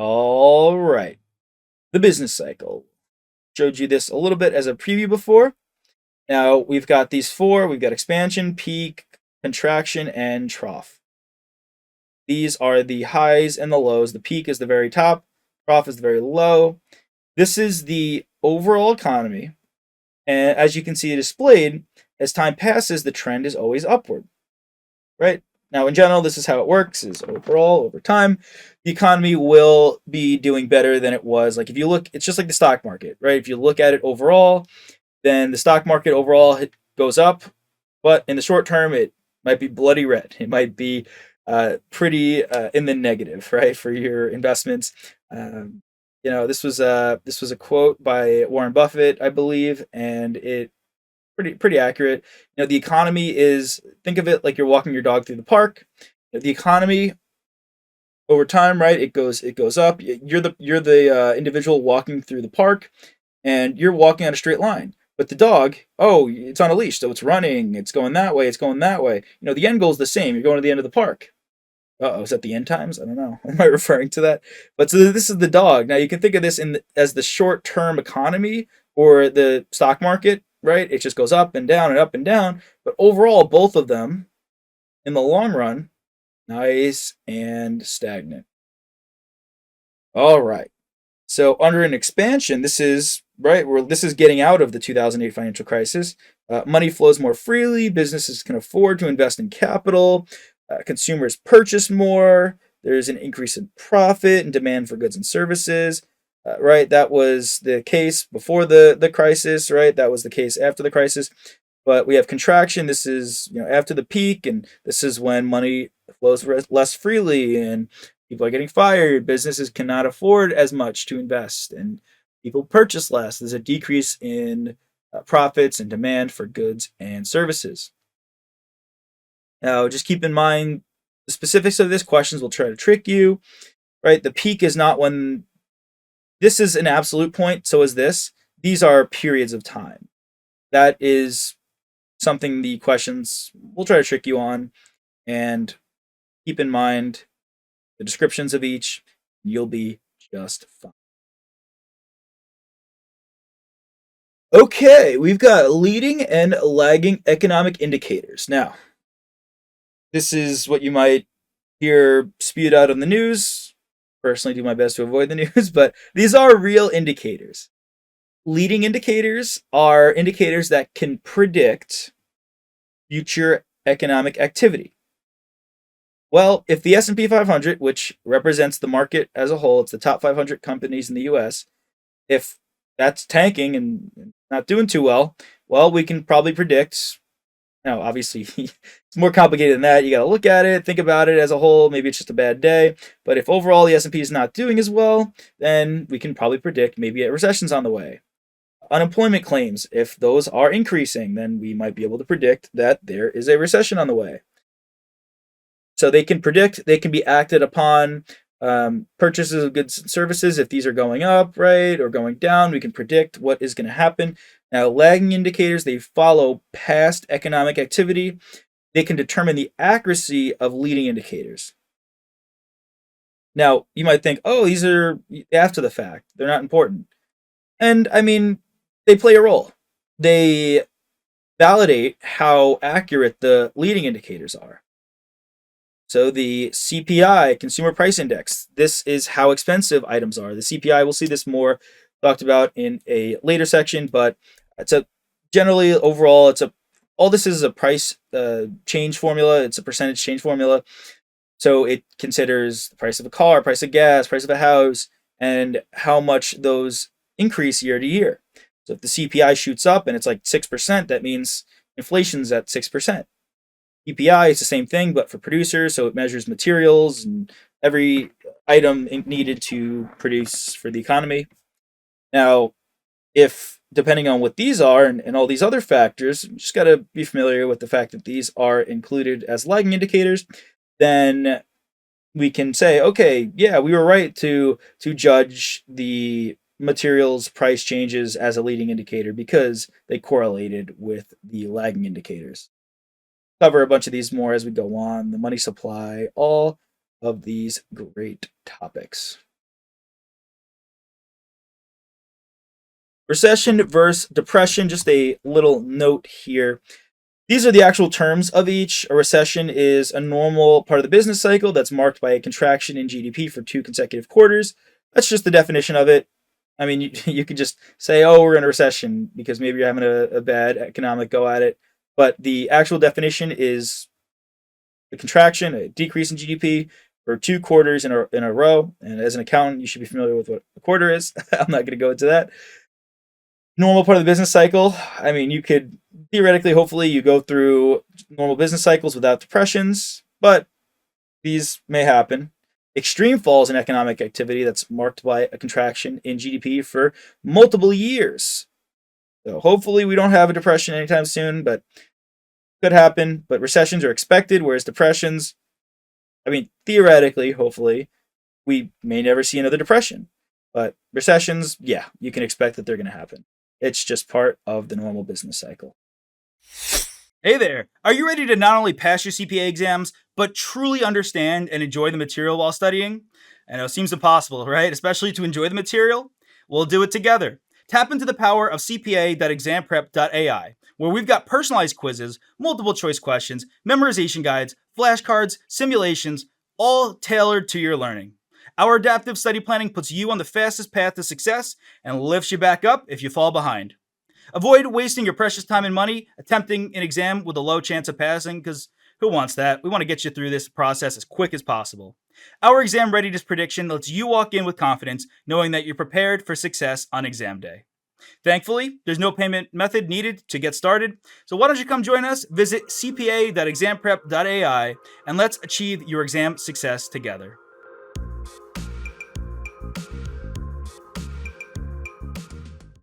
All right. The business cycle. Showed you this a little bit as a preview before. Now we've got these four. We've got expansion, peak, contraction, and trough. These are the highs and the lows. The peak is the very top. Trough is the very low. This is the overall economy. And as you can see displayed, as time passes, the trend is always upward, right? Now, in general, this is how it works, is overall, over time, the economy will be doing better than it was. Like if you look, it's just like the stock market, right? If you look at it overall, then the stock market overall goes up, but in the short term, it might be bloody red. It might be pretty in the negative, right, for your investments. This was a quote by Warren Buffett, I believe, and it pretty accurate. The economy is, think of it like you're walking your dog through the park. The economy over time, right? It goes up. You're the individual walking through the park, and you're walking on a straight line. But the dog, oh, it's on a leash, so it's running. It's going that way. It's going that way. The end goal is the same. You're going to the end of the park. Oh, is that the end times? I don't know. Am I referring to that? But so this is the dog. Now you can think of this as the short-term economy or the stock market, right? It just goes up and down and up and down. But overall, both of them, in the long run, nice and stagnant. All right. So under an expansion, this is right where this is getting out of the 2008 financial crisis. Money flows more freely. Businesses can afford to invest in capital. Consumers purchase more. There's an increase in profit and demand for goods and services. Right, that was the case before the crisis. Right, that was the case after the crisis. But we have contraction. This is after the peak, and this is when money flows less freely, and people are getting fired. Businesses cannot afford as much to invest, and people purchase less. There's a decrease in profits and demand for goods and services. Now, just keep in mind the specifics of this. Questions will try to trick you, right? The peak is not when this is an absolute point, so is this. These are periods of time. That is something the questions will try to trick you on, and keep in mind the descriptions of each. You'll be just fine. Okay, we've got leading and lagging economic indicators. Now, this is what you might hear spewed out on the news. Personally, do my best to avoid the news, but these are real indicators. Leading indicators are indicators that can predict future economic activity. Well, if the S&P 500, which represents the market as a whole, it's the top 500 companies in the US, if that's tanking and not doing too well, well, we can probably predict. Now, obviously, it's more complicated than that. You got to look at it, think about it as a whole. Maybe it's just a bad day. But if overall the S&P is not doing as well, then we can probably predict maybe a recession's on the way. Unemployment claims, if those are increasing, then we might be able to predict that there is a recession on the way. So they can predict, they can be acted upon. Purchases of goods and services, if these are going up, right, or going down, we can predict what is going to happen. Now, lagging indicators, they follow past economic activity. They can determine the accuracy of leading indicators. Now, you might think, oh, these are after the fact. They're not important. And I mean, they play a role. They validate how accurate the leading indicators are. So the CPI, Consumer Price Index, this is how expensive items are. The CPI, we'll see this more talked about in a later section, but it's a generally overall, all this is a price change formula. It's a percentage change formula. So it considers the price of a car, price of gas, price of a house, and how much those increase year to year. So if the CPI shoots up and it's like 6%, that means inflation's at 6%. CPI is the same thing, but for producers, so it measures materials and every item needed to produce for the economy. Now, if depending on what these are and all these other factors, you just got to be familiar with the fact that these are included as lagging indicators, then we can say, okay, yeah, we were right to judge the materials price changes as a leading indicator because they correlated with the lagging indicators. Cover a bunch of these more as we go on, the money supply, all of these great topics. Recession versus depression, just a little note here. These are the actual terms of each. A recession is a normal part of the business cycle that's marked by a contraction in GDP for 2 consecutive quarters. That's just the definition of it. I mean, you could just say, oh, we're in a recession because maybe you're having a bad economic go at it. But the actual definition is a contraction, a decrease in GDP for 2 quarters in a row. And as an accountant, you should be familiar with what a quarter is. I'm not going to go into that. Normal part of the business cycle. I mean, you could theoretically, hopefully, you go through normal business cycles without depressions, but these may happen. Extreme falls in economic activity that's marked by a contraction in GDP for multiple years. So hopefully we don't have a depression anytime soon, but could happen. But recessions are expected, whereas depressions, I mean, theoretically, hopefully, we may never see another depression. But recessions, yeah, you can expect that they're going to happen. It's just part of the normal business cycle. Hey there! Are you ready to not only pass your CPA exams, but truly understand and enjoy the material while studying? I know it seems impossible, right? Especially to enjoy the material? We'll do it together. Tap into the power of CPA.examprep.ai, where we've got personalized quizzes, multiple choice questions, memorization guides, flashcards, simulations, all tailored to your learning. Our adaptive study planning puts you on the fastest path to success and lifts you back up if you fall behind. Avoid wasting your precious time and money attempting an exam with a low chance of passing, because who wants that? We want to get you through this process as quick as possible. Our exam readiness prediction lets you walk in with confidence, knowing that you're prepared for success on exam day. Thankfully, there's no payment method needed to get started, so why don't you come join us? Visit cpa.examprep.ai and let's achieve your exam success together.